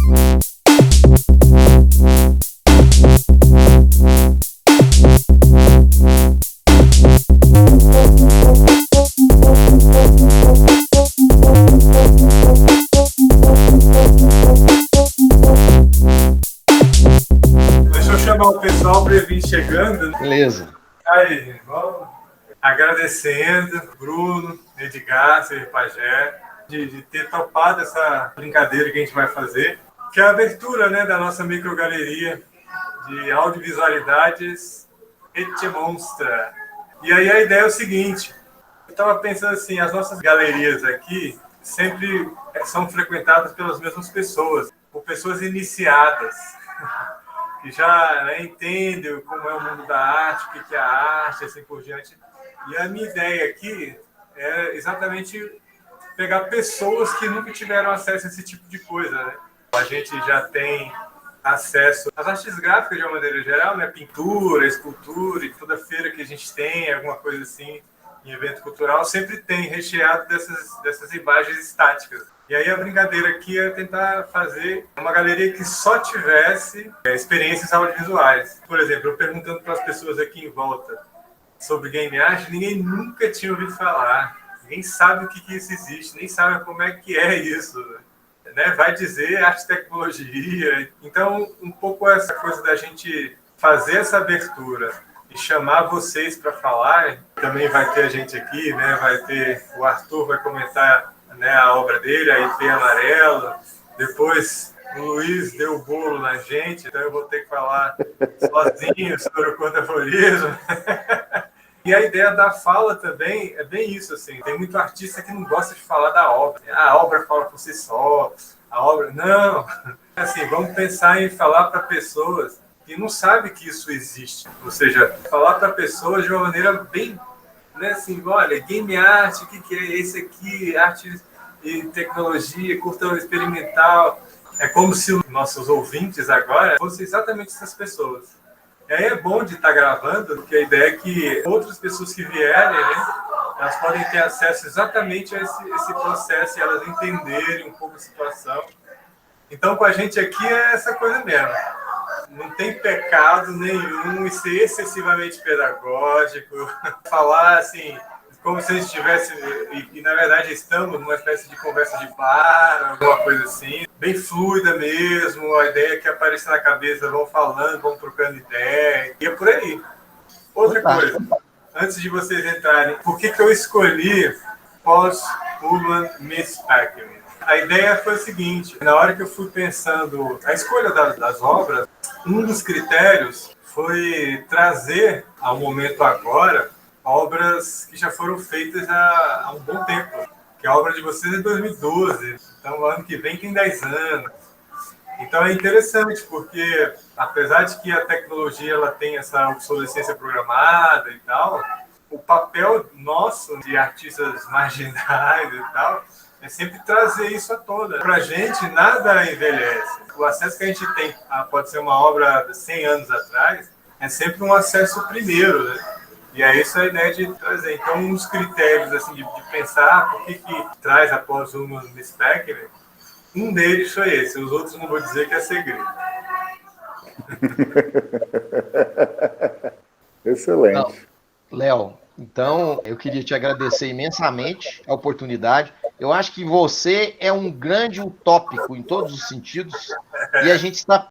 Deixa eu chamar o pessoal para vir chegando. Beleza. Aí, vamos agradecendo Bruno, Edgar, Sr. Pajé, de ter topado essa brincadeira que a gente vai fazer, que é a abertura, né, da nossa microgaleria de audiovisualidades Etchemonstra. E aí a ideia é o seguinte, eu estava pensando assim, as nossas galerias aqui sempre são frequentadas pelas mesmas pessoas, por pessoas iniciadas, que já, né, entendem como é o mundo da arte, o que é a arte, assim por diante. E a minha ideia aqui é exatamente pegar pessoas que nunca tiveram acesso a esse tipo de coisa, né? A gente já tem acesso às artes gráficas de uma maneira geral, né? Pintura, escultura, e toda feira que a gente tem, alguma coisa assim, em evento cultural, sempre tem recheado dessas imagens estáticas. E aí a brincadeira aqui é tentar fazer uma galeria que só tivesse experiências audiovisuais. Por exemplo, eu perguntando para as pessoas aqui em volta sobre game art, ninguém nunca tinha ouvido falar. Ninguém sabe o que isso existe, nem sabe como é que é isso, né? Vai dizer arte e tecnologia. Então, um pouco essa coisa da gente fazer essa abertura e chamar vocês para falar. Também vai ter a gente aqui, né? Vai ter o Arthur, vai comentar, né, a obra dele, a IP Amarelo. Depois o Luiz deu o bolo na gente, então eu vou ter que falar sozinho sobre o contemporanismo. E a ideia da fala também é bem isso, assim. Tem muito artista que não gosta de falar da obra. A obra fala por si só, a obra... Não! Assim, vamos pensar em falar para pessoas que não sabem que isso existe. Ou seja, falar para pessoas de uma maneira bem... Né, assim, olha, game art, o que é esse aqui? Arte e tecnologia, curta experimental. É como se os nossos ouvintes agora fossem exatamente essas pessoas. E aí é bom de estar gravando, porque a ideia é que outras pessoas que vierem, né, elas podem ter acesso exatamente a esse processo e elas entenderem um pouco a situação. Então, com a gente aqui é essa coisa mesmo. Não tem pecado nenhum em ser excessivamente pedagógico, falar assim, como se a gente estivesse, e na verdade estamos numa espécie de conversa de bar, alguma coisa assim, bem fluida mesmo, a ideia que aparece na cabeça, vão falando, vão trocando ideia, e é por aí. Outra coisa, antes de vocês entrarem, por que eu escolhi Post-Urban Misspacking? A ideia foi o seguinte, na hora que eu fui pensando a escolha das obras, um dos critérios foi trazer ao momento agora obras que já foram feitas há um bom tempo, que a obra de vocês é de 2012, então o ano que vem tem 10 anos. Então é interessante, porque apesar de que a tecnologia ela tem essa obsolescência programada e tal, o papel nosso de artistas marginais e tal é sempre trazer isso à tona. Para a gente, nada envelhece. O acesso que a gente tem, pode ser uma obra de 100 anos atrás, é sempre um acesso primeiro, né? E é essa a ideia de trazer. Então, um dos critérios assim, de pensar por que traz após o Misspacking, um deles foi esse. Os outros não vou dizer que é segredo. Excelente. Léo, então eu queria te agradecer imensamente a oportunidade. Eu acho que você é um grande utópico em todos os sentidos e a gente está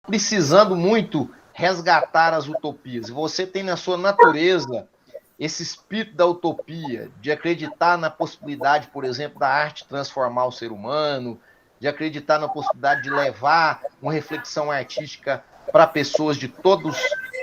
precisando muito resgatar as utopias. Você tem na sua natureza esse espírito da utopia, de acreditar na possibilidade, por exemplo, da arte transformar o ser humano, de acreditar na possibilidade de levar uma reflexão artística para pessoas de todas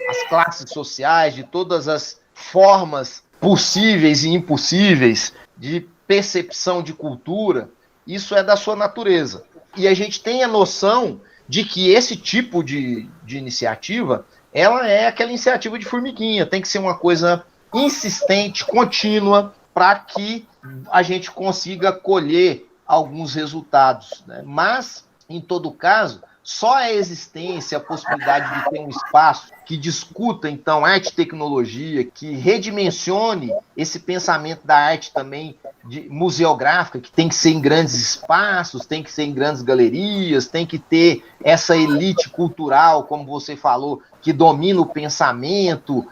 as classes sociais, de todas as formas possíveis e impossíveis de percepção de cultura. Isso é da sua natureza. E a gente tem a noção de que esse tipo de iniciativa, ela é aquela iniciativa de formiguinha, tem que ser uma coisa insistente, contínua, para que a gente consiga colher alguns resultados, né? Mas, em todo caso, só a existência, a possibilidade de ter um espaço que discuta, então, arte e tecnologia, que redimensione esse pensamento da arte também museográfica, que tem que ser em grandes espaços, tem que ser em grandes galerias, tem que ter essa elite cultural, como você falou, que domina o pensamento,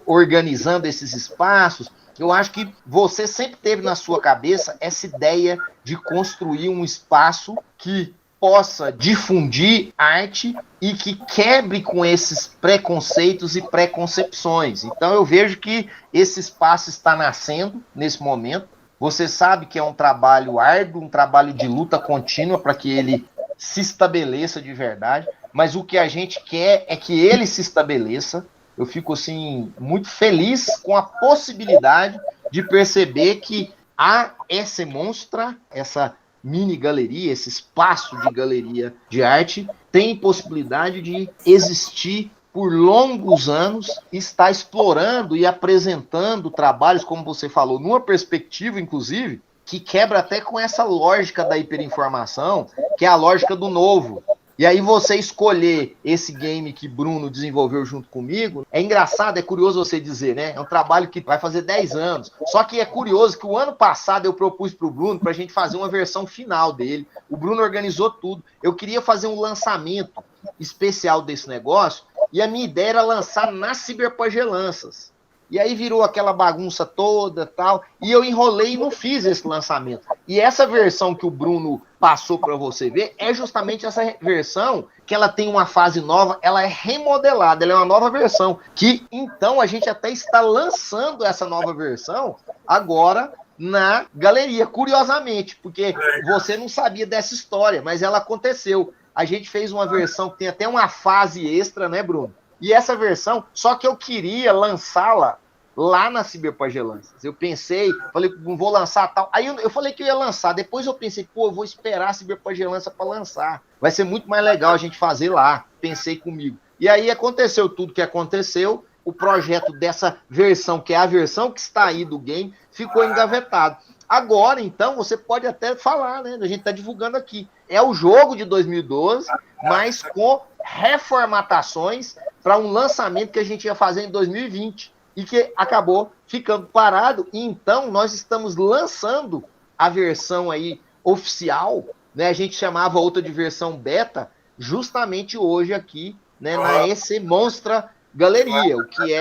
organizando esses espaços. Eu acho que você sempre teve na sua cabeça essa ideia de construir um espaço que possa difundir arte e que quebre com esses preconceitos e preconcepções. Então eu vejo que esse espaço está nascendo nesse momento. Você sabe que é um trabalho árduo, um trabalho de luta contínua para que ele se estabeleça de verdade, mas o que a gente quer é que ele se estabeleça. Eu fico assim muito feliz com a possibilidade de perceber que a essa monstra, essa mini galeria, esse espaço de galeria de arte, tem possibilidade de existir por longos anos, está explorando e apresentando trabalhos, como você falou, numa perspectiva, inclusive, que quebra até com essa lógica da hiperinformação, que é a lógica do novo. E aí você escolher esse game que Bruno desenvolveu junto comigo, é engraçado, é curioso você dizer, né? É um trabalho que vai fazer 10 anos. Só que é curioso que o ano passado eu propus para o Bruno para a gente fazer uma versão final dele. O Bruno organizou tudo. Eu queria fazer um lançamento especial desse negócio e a minha ideia era lançar nas Ciberpagelanças. E aí virou aquela bagunça toda tal, e eu enrolei e não fiz esse lançamento. E essa versão que o Bruno passou para você ver é justamente essa versão que ela tem uma fase nova, ela é remodelada, ela é uma nova versão, que então a gente até está lançando essa nova versão agora na galeria, curiosamente, porque você não sabia dessa história, mas ela aconteceu. A gente fez uma versão que tem até uma fase extra, né, Bruno? E essa versão, só que eu queria lançá-la lá na Ciberpagelanças. Eu pensei, falei, não vou lançar tal. Aí eu falei que eu ia lançar. Depois eu pensei, eu vou esperar a Ciberpagelança para lançar. Vai ser muito mais legal a gente fazer lá. Pensei comigo. E aí aconteceu tudo que aconteceu. O projeto dessa versão, que é a versão que está aí do game, ficou engavetado. Agora, então, você pode até falar, né? A gente está divulgando aqui. É o jogo de 2012, mas com reformatações para um lançamento que a gente ia fazer em 2020 e que acabou ficando parado. E então nós estamos lançando a versão aí oficial, né? A gente chamava outra de versão beta, justamente hoje aqui, né, na EC Monstra Galeria, o que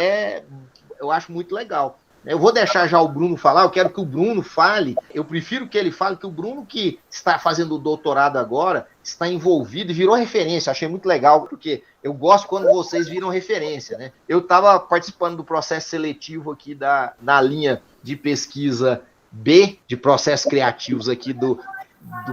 eu acho muito legal. Eu vou deixar já o Bruno falar, eu quero que o Bruno fale, eu prefiro que ele fale, que o Bruno que está fazendo o doutorado agora, está envolvido e virou referência, achei muito legal, porque eu gosto quando vocês viram referência, né? Eu estava participando do processo seletivo aqui na linha de pesquisa B, de processos criativos aqui do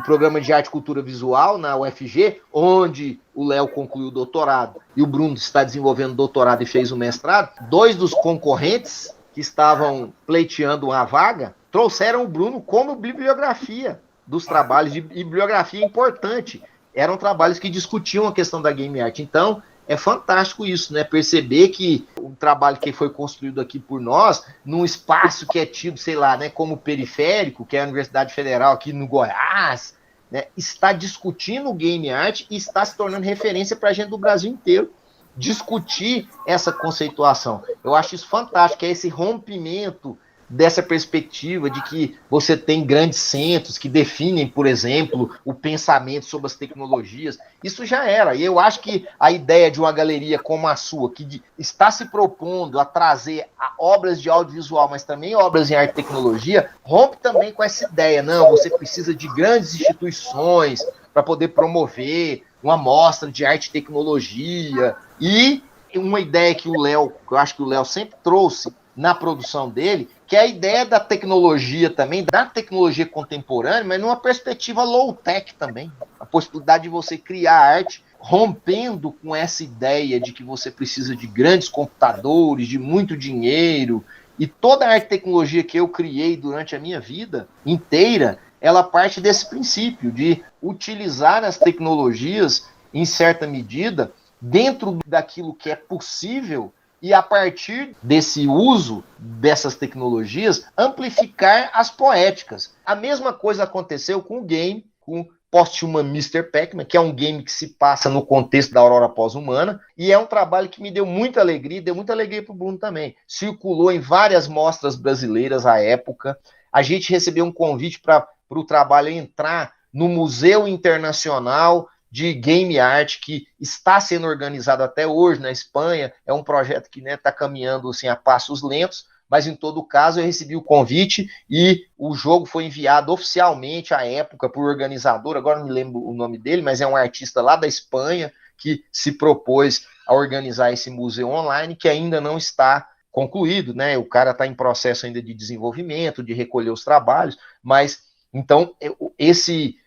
Programa de Arte e Cultura Visual, na UFG, onde o Léo concluiu o doutorado e o Bruno está desenvolvendo o doutorado e fez o mestrado. Dois dos concorrentes que estavam pleiteando uma vaga, trouxeram o Bruno como bibliografia dos trabalhos, e bibliografia importante. Eram trabalhos que discutiam a questão da game art. Então, é fantástico isso, né? Perceber que o trabalho que foi construído aqui por nós, num espaço que é tido, sei lá, né, como periférico, que é a Universidade Federal aqui no Goiás, né, está discutindo game art e está se tornando referência para a gente do Brasil inteiro discutir essa conceituação. Eu acho isso fantástico, é esse rompimento dessa perspectiva de que você tem grandes centros que definem, por exemplo, o pensamento sobre as tecnologias. Isso já era, e eu acho que a ideia de uma galeria como a sua, que está se propondo a trazer obras de audiovisual, mas também obras em arte e tecnologia, rompe também com essa ideia. Não, você precisa de grandes instituições para poder promover uma mostra de arte e tecnologia. E uma ideia que eu acho que o Léo sempre trouxe na produção dele, que é a ideia da tecnologia também, da tecnologia contemporânea, mas numa perspectiva low-tech também. A possibilidade de você criar arte rompendo com essa ideia de que você precisa de grandes computadores, de muito dinheiro. E toda a arte e tecnologia que eu criei durante a minha vida inteira, ela parte desse princípio de utilizar as tecnologias, em certa medida, dentro daquilo que é possível e, a partir desse uso dessas tecnologias, amplificar as poéticas. A mesma coisa aconteceu com o game, com Post-Human Mr. Pac-Man, que é um game que se passa no contexto da Aurora Pós-Humana, e é um trabalho que me deu muita alegria, e deu muita alegria para o Bruno também. Circulou em várias mostras brasileiras à época. A gente recebeu um convite para o trabalho entrar no Museu Internacional de Game Art, que está sendo organizado até hoje na Espanha. É um projeto que está caminhando assim, a passos lentos, mas em todo caso eu recebi o convite e o jogo foi enviado oficialmente à época por organizador, agora não me lembro o nome dele, mas é um artista lá da Espanha que se propôs a organizar esse museu online, que ainda não está concluído, né? O cara está em processo ainda de desenvolvimento, de recolher os trabalhos, mas então esse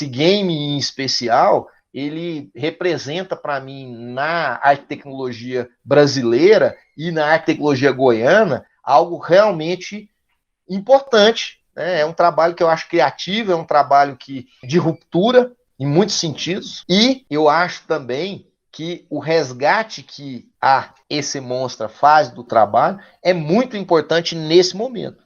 game em especial, ele representa para mim na arte e tecnologia brasileira e na arte e tecnologia goiana algo realmente importante, né? É um trabalho que eu acho criativo, é um trabalho de ruptura em muitos sentidos, e eu acho também que o resgate que a esse Monstra faz do trabalho é muito importante nesse momento.